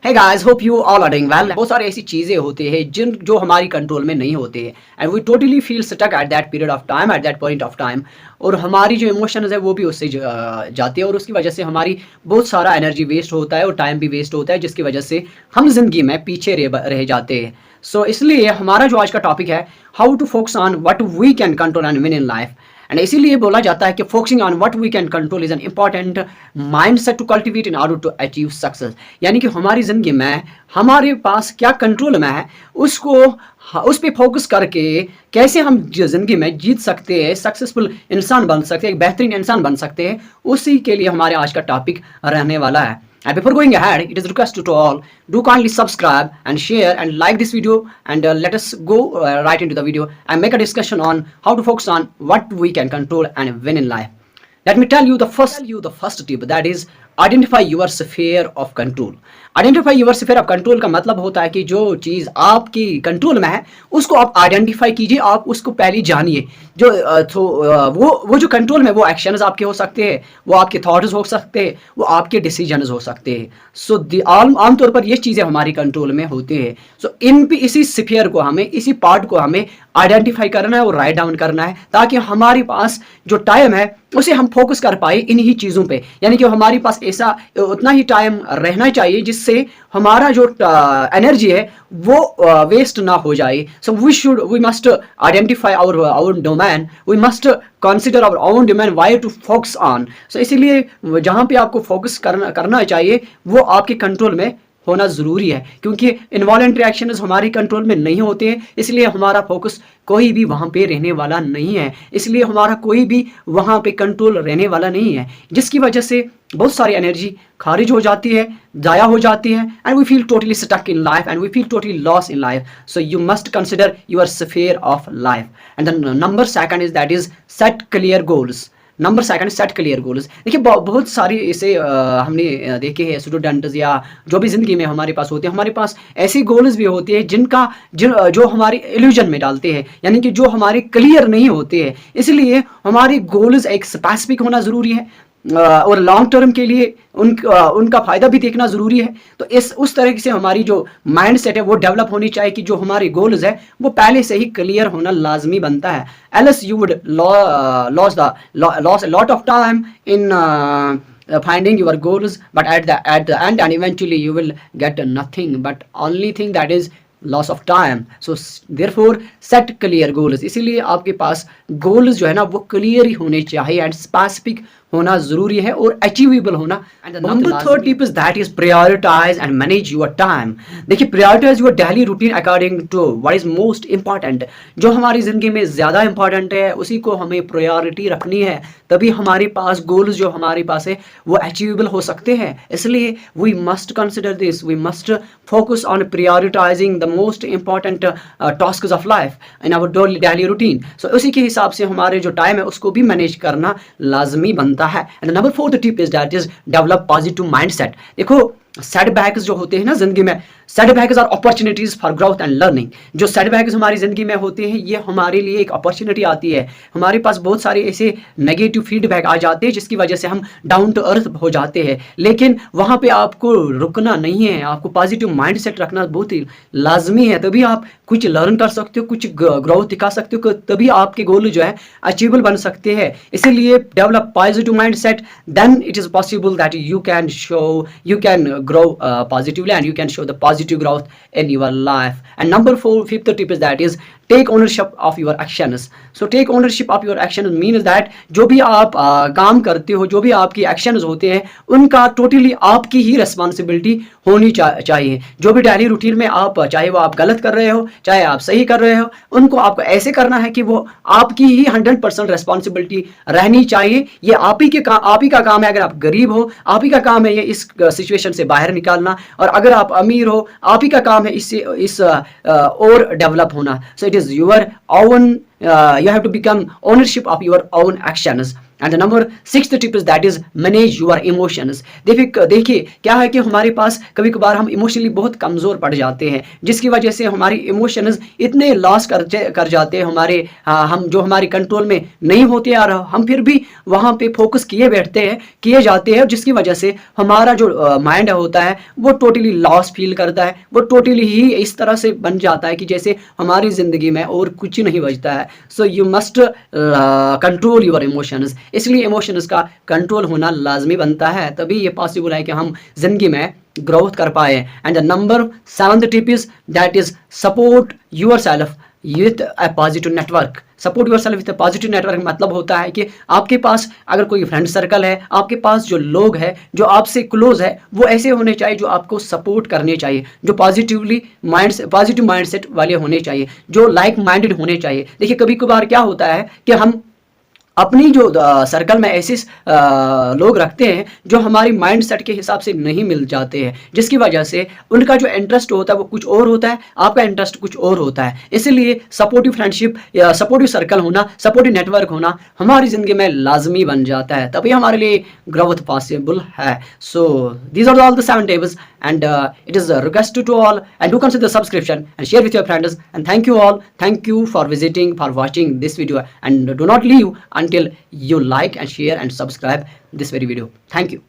Hey guys, hope you all are doing well. बहुत सारी ऐसी चीज़ें होती है जो हमारी कंट्रोल में नहीं होती है and we totally feel stuck at that period of time at that point of time. और हमारी जो इमोशंस है वो भी उससे जाती है और उसकी वजह से हमारी बहुत सारा एनर्जी वेस्ट होता है और टाइम भी वेस्ट होता है, जिसकी वजह से हम जिंदगी में पीछे रह जाते हैं। इसलिए हमारा जो आज का टॉपिक है, how to focus on what we can control and win in life. And इसीलिए बोला जाता है कि focusing on what we can control is an important mindset to cultivate in order to achieve success. यानी कि हमारी ज़िंदगी में हमारे पास क्या कंट्रोल में है उसको उस पर फोकस करके कैसे हम ज़िंदगी में जीत सकते हैं, सक्सेसफुल इंसान बन सकते हैं, एक बेहतरीन इंसान बन सकते हैं, उसी के लिए हमारे आज का टॉपिक रहने वाला है। And before going ahead, it is requested to all, do kindly subscribe and share and like this video, and let us go right into the video and make a discussion on how to focus on what we can control and win in life. Let me tell you the first tip, that is identify your sphere of control. Identify your sphere of control का मतलब होता है कि जो चीज़ आपकी control में है उसको आप आइडेंटिफाई कीजिए, आप उसको पहले जानिए। वो जो कंट्रोल में वो एक्शंस आपके हो सकते हैं, वो आपके थॉट्स हो सकते हैं, वो आपके डिसीजंस हो सकते हैं। आमतौर पर ये चीज़ें हमारी कंट्रोल में होती है। इसी स्फीयर को हमें, इसी पार्ट को हमें आइडेंटिफाई करना है और राइट डाउन करना है, ताकि हमारे पास जो टाइम है उसे हम फोकस कर पाए इन्हीं चीज़ों पे। यानी कि हमारे पास ऐसा उतना ही टाइम रहना चाहिए जिससे हमारा जो एनर्जी है वो वेस्ट ना हो जाए। We must identify our domain, we must consider our own domain why to focus on. इसीलिए जहाँ पे आपको फोकस करना चाहिए वो आपके कंट्रोल में होना ज़रूरी है, क्योंकि इनवॉलेंट्री एक्शंस हमारी कंट्रोल में नहीं होते हैं, इसलिए हमारा फोकस कोई भी वहाँ पे रहने वाला नहीं है, इसलिए हमारा कोई भी वहाँ पे कंट्रोल रहने वाला नहीं है, जिसकी वजह से बहुत सारी एनर्जी खारिज हो जाती है, ज़ाया हो जाती है, and we feel totally stuck in life and we feel totally loss in life. So you must consider your sphere of life. And the number second is that is set clear goals. Number second, set clear goals. देखिए बहुत सारी इसे हमने देखे हैं students या जो भी ज़िंदगी में हमारे पास होते हैं, हमारे पास ऐसी गोल्स भी होती है जो हमारे इल्यूजन में डालते हैं, यानी कि जो हमारे क्लियर नहीं होते हैं। इसलिए हमारी गोल्स एक स्पेसिफिक होना ज़रूरी है और लॉन्ग टर्म के लिए उनका फ़ायदा भी देखना ज़रूरी है। तो उस तरह से हमारी जो माइंड सेट है वो डेवलप होनी चाहिए कि जो हमारे गोल्स है वो पहले से ही क्लियर होना लाजमी बनता है। Else you would loss a lot of time in finding your goals, but at the end and eventually you will get nothing but only thing, that is loss of time. So therefore set clear goals. इसीलिए आपके पास goals जो है ना वो clear ही होने चाहिए and specific होना ज़रूरी है और अचीवेबल होना। Number third tip is that is prioritise and manage your time. देखिए prioritise your daily routine according to what is most important. जो हमारी ज़िंदगी में ज़्यादा इंपॉर्टेंट है उसी को हमें प्रायोरिटी रखनी है, तभी हमारे पास गोल्स जो हमारे पास है वो अचीवेबल हो सकते हैं। इसलिए we must consider this, we must focus on prioritising the most important tasks of life in our daily routine. So उसी के हिसाब से हमारे जो टाइम है उसको भी मैनेज करना लाजमी बनता है। And number fourth tip is that is develop positive mindset. देखो सेटबैक्स जो होते हैं ना जिंदगी में, setbacks are opportunities for growth and learning. जो सेटबैक्स हमारी जिंदगी में होते हैं ये हमारे लिए एक अपॉर्चुनिटी आती है। हमारे पास बहुत सारे ऐसे नेगेटिव फीडबैक आ जाते हैं जिसकी वजह से हम डाउन टू अर्थ हो जाते हैं, लेकिन वहाँ पे आपको रुकना नहीं है, आपको पॉजिटिव माइंडसेट रखना बहुत ही लाजमी है। तभी आप कुछ लर्न कर सकते हो, कुछ ग्रोथ दिखा सकते हो, तभी आपके गोल जो है अचीवेबल बन सकते हैं। इसीलिए develop positive mindset, then it is possible that you can grow positively and you can show the positive growth in your life. And fifth tip is that is take ownership of your actions. So take ownership of your actions means that जो भी आप काम करते हो, जो भी आपकी actions होते हैं उनका टोटली आपकी ही रिस्पॉन्सिबिलिटी होनी चाहिए। जो भी डेली रूटीन में आप, चाहे वो आप गलत कर रहे हो चाहे आप सही कर रहे हो, उनको आपको ऐसे करना है कि वो आपकी ही 100% रिस्पॉन्सिबिलिटी रहनी चाहिए। ये आप ही का काम है। अगर आप गरीब हो आप ही का काम है ये इस सिचुएशन से बाहर निकालना, और अगर आप अमीर हो आप ही का काम है इस और डेवलप होना। So it is your own, you have to become ownership of your own actions. And the number 6th tip is that is manage your emotions. देखिए क्या है कि हमारे पास कभी कभार हम इमोशनली बहुत कमज़ोर पड़ जाते हैं, जिसकी वजह से हमारी इमोशंस इतने लॉस कर जाते हैं हमारे, हम जो हमारे कंट्रोल में नहीं होते और हम फिर भी वहाँ पे फोकस किए जाते हैं, जिसकी वजह से हमारा जो माइंड होता है वो टोटली लॉस फील करता है, वो टोटली ही इस तरह से बन जाता है कि जैसे हमारी ज़िंदगी में और कुछ नहीं बचता है। सो you must control your emotions. इसलिए इमोशंस का कंट्रोल होना लाजमी बनता है, तभी ये पॉसिबल है कि हम जिंदगी में ग्रोथ कर पाए। And the number 7th tip is that is support your self with a positive network. Support your self with a positive network मतलब होता है कि आपके पास अगर कोई फ्रेंड सर्कल है, आपके पास जो लोग हैं जो आपसे क्लोज है, वो ऐसे होने चाहिए जो आपको सपोर्ट करने चाहिए, जो पॉजिटिव माइंडसेट वाले होने चाहिए, जो लाइक माइंडेड होने चाहिए। देखिए कभी कभार क्या होता है कि हम अपनी जो सर्कल में ऐसे लोग रखते हैं जो हमारी माइंड सेट के हिसाब से नहीं मिल जाते हैं, जिसकी वजह से उनका जो इंटरेस्ट होता है वो कुछ और होता है, आपका इंटरेस्ट कुछ और होता है। इसीलिए सपोर्टिव फ्रेंडशिप या सपोर्टिव सर्कल होना, सपोर्टिव नेटवर्क होना हमारी ज़िंदगी में लाजमी बन जाता है, तभी हमारे लिए ग्रोथ पॉसिबल है। So these are all the 7 tips and it is a request to all, and do consider subscription and share with your friends, and thank you all, thank you for watching this video, and do not leave until you like and share and subscribe this very video. Thank you.